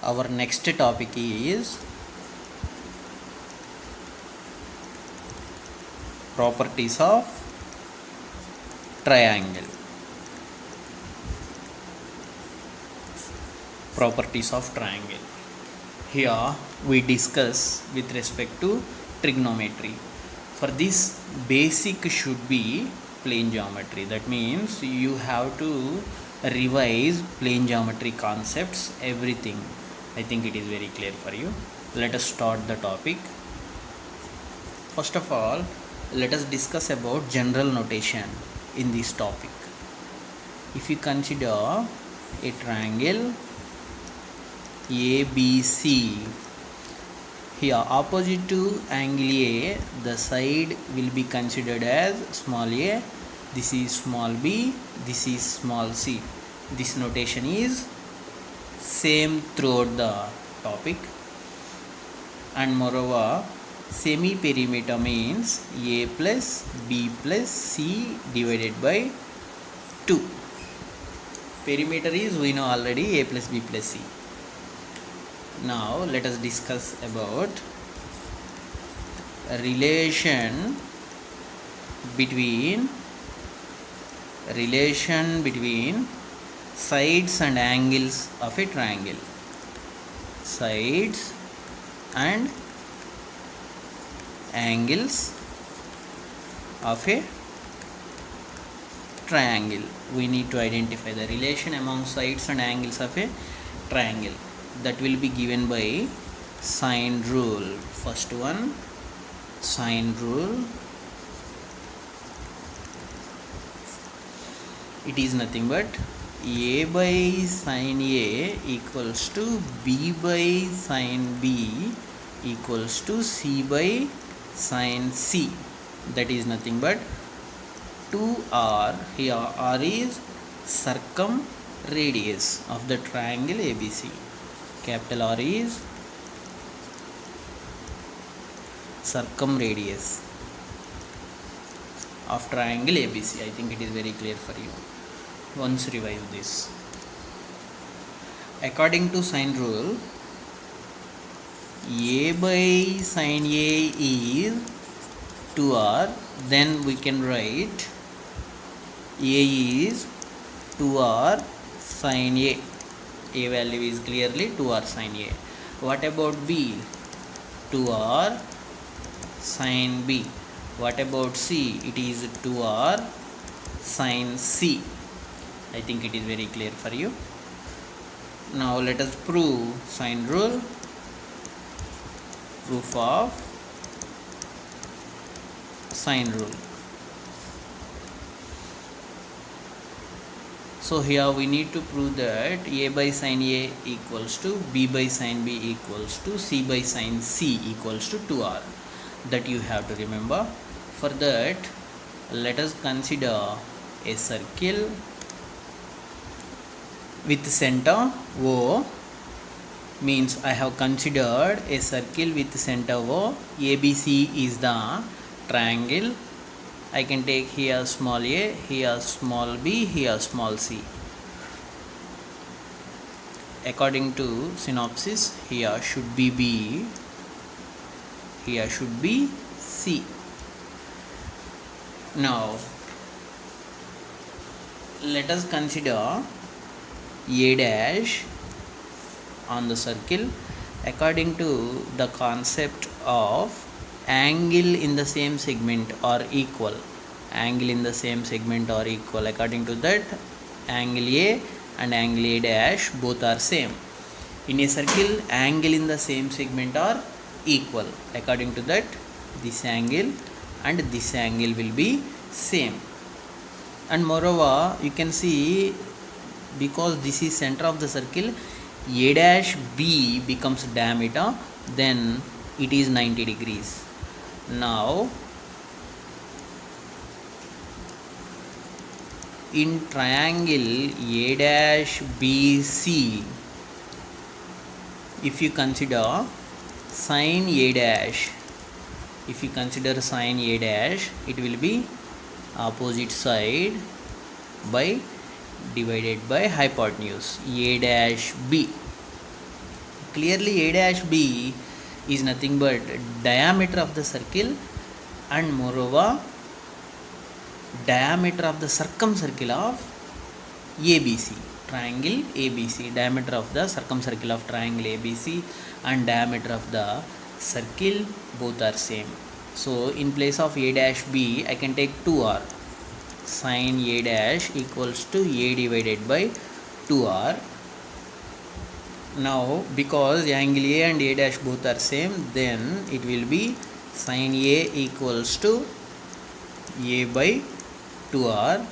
Our next topic is properties of triangle. Properties of triangle. Here we discuss with respect to trigonometry. For this, basic should be plane geometry. That means you have to revise plane geometry concepts, everything. I think it is very clear for you. Let us start the topic. First of all, let us discuss about general notation in this topic. If you consider a triangle ABC, here opposite to angle A, the side will be considered as small a, this is small b, this is small c. This notation is same throughout the topic. And moreover, semi perimeter means a plus b plus c divided by 2. Perimeter is, we know already, a plus b plus c. Now let us discuss about relation between sides and angles of a triangle. Sides and angles of a triangle. We need to identify the relation among sides and angles of a triangle. That will be given by sine rule. First one, sine rule. It is nothing but a by sine a equals to b by sine b equals to c by sine c. That is nothing but 2r. Here r is circumradius of the triangle ABC. Capital R is circumradius of triangle ABC. I think it is very clear for you. Once revise this. According to sine rule, a by sine a is 2r. Then we can write a is 2r sine a. A value is clearly 2r sine a. What about b? 2r sine b. What about c? It is 2r sine c. I think it is very clear for you. Now let us prove sine rule. Proof of sine rule. So here we need to prove that a by sine a equals to b by sine b equals to c by sine c equals to 2r. That you have to remember. For that, let us consider a circle with center O. Means I have considered a circle with center O. ABC is the triangle. I can take here small a, here small b, here small c. According to synopsis, here should be b, here should be c. Now let us consider a dash on the circle according to the concept of angle in the same segment or equal. Angle in the same segment or equal. According to that, angle A and angle A dash both are same. In a circle, angle in the same segment are equal. According to that, this angle and this angle will be same. And moreover, you can see, because this is center of the circle, A dash B becomes diameter, then it is 90 degrees. Now in triangle A dash BC, if you consider sine A dash, it will be opposite side by divided by hypotenuse A dash B. Clearly A dash B is nothing but diameter of the circle, and moreover diameter of the circumcircle of ABC, triangle ABC, diameter of the circumcircle of triangle ABC and diameter of the circle both are same. So in place of A dash B I can take 2r, sin A dash equals to A divided by 2r. Now because angle A and A dash both are same, then it will be sin A equals to A by 2r.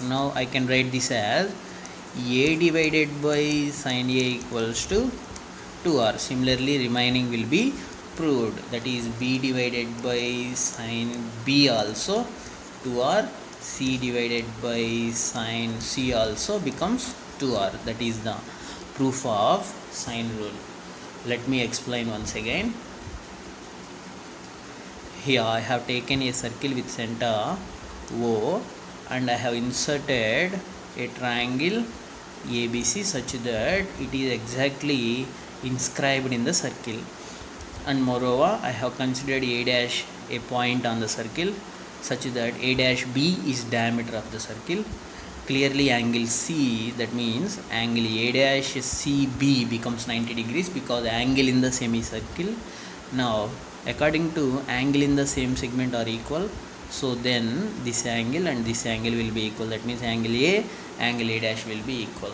Now I can write this as A divided by sin A equals to 2r. Similarly remaining will be proved, that is B divided by sin B also 2r, C divided by sin C also becomes 2r. That is the proof of sine rule. Let me explain once again. Here I have taken a circle with center O and I have inserted a triangle ABC such that it is exactly inscribed in the circle, and moreover I have considered A dash a point on the circle such that A dash B is diameter of the circle. Clearly angle C, that means angle A dash CB becomes 90 degrees because angle in the semicircle. Now according to angle in the same segment are equal, so then this angle and this angle will be equal, that means angle A, angle A dash will be equal.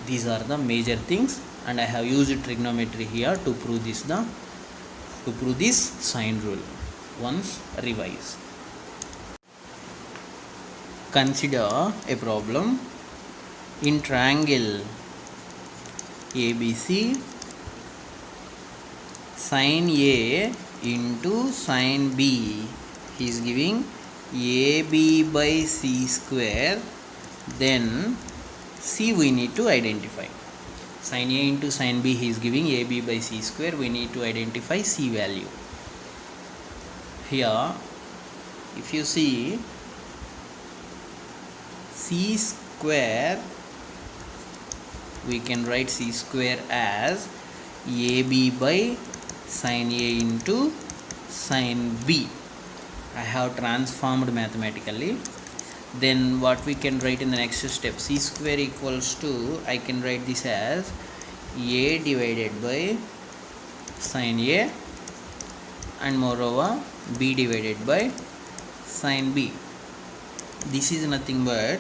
These are the major things, and I have used trigonometry here to prove this sine rule. Once revise. Consider a problem in triangle ABC. Sin A into sin B, he is giving AB by C square. Then C we need to identify. Sin A into sin B, he is giving AB by C square. We need to identify C value. Here if you see C square, we can write C square as AB by sin A into sin B. I have transformed mathematically. Then what we can write in the next step, C square equals to, I can write this as A divided by sin A and moreover B divided by sin B. This is nothing but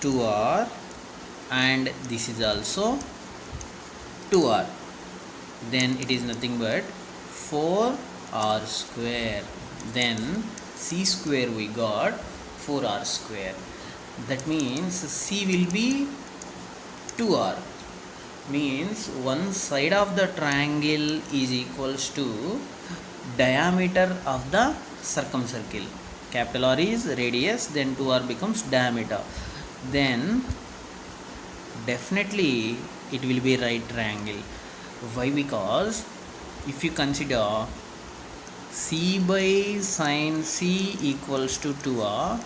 2r and this is also 2r. Then it is nothing but 4r square. Then C square we got 4r square. That means C will be 2r. Means one side of the triangle is equals to diameter of the circumcircle. Capital R is radius, then 2r becomes diameter. Then definitely it will be right triangle. Why? Because if you consider C by sin C equals to 2r,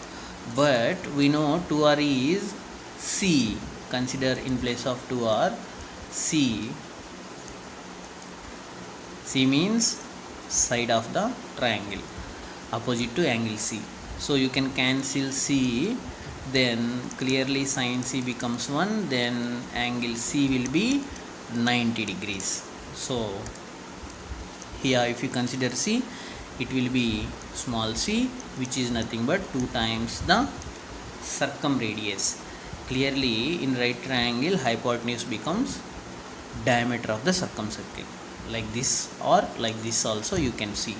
but we know 2r is C. Consider in place of 2r C. C means side of the triangle opposite to angle C. So you can cancel C, then clearly sin C becomes 1, then angle C will be 90 degrees. So here if you consider C, it will be small c, which is nothing but 2 times the circumradius. Clearly in right triangle hypotenuse becomes diameter of the circumcircle, like this or like this also you can see.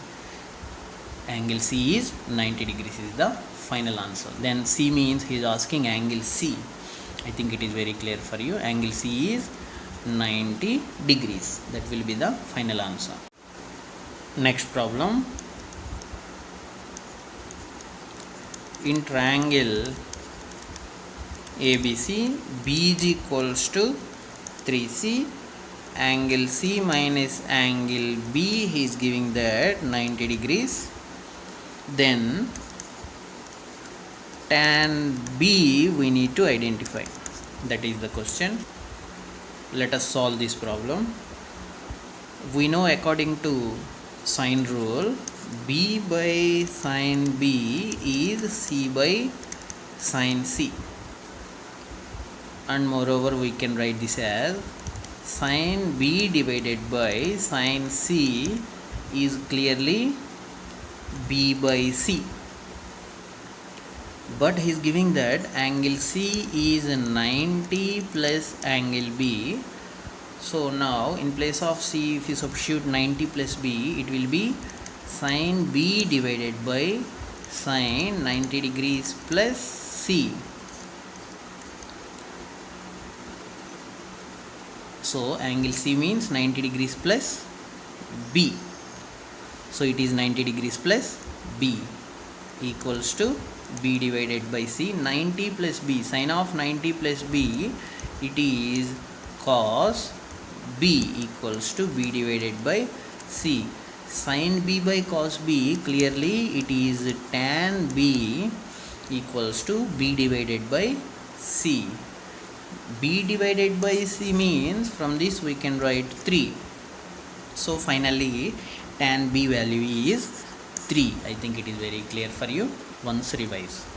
Angle C is 90 degrees is the final answer. Then C means he is asking angle C. I think it is very clear for you. Angle C is 90 degrees. That will be the final answer. Next problem. In triangle ABC, BG equals to 3C. Angle C minus angle B, he is giving that 90 degrees. Then tan B we need to identify. That is the question. Let us solve this problem. we know according to sine rule, b by sine b is c by sine c, and moreover we can write this as sine b divided by sine c is clearly b by c. But he is giving that angle C is 90 plus angle B. So now in place of C, if you substitute 90 plus B, it will be sine B divided by sine 90 degrees plus C. So angle C means 90 degrees plus B. So it is 90 degrees plus B equals to B divided by C. 90 plus B, sine of 90 plus B, it is cos B equals to B divided by C. Sine B by cos B, clearly it is tan B equals to B divided by C. B divided by C means from this we can write 3. So finally tan B value is 3. I think it is very clear for you. Once revise.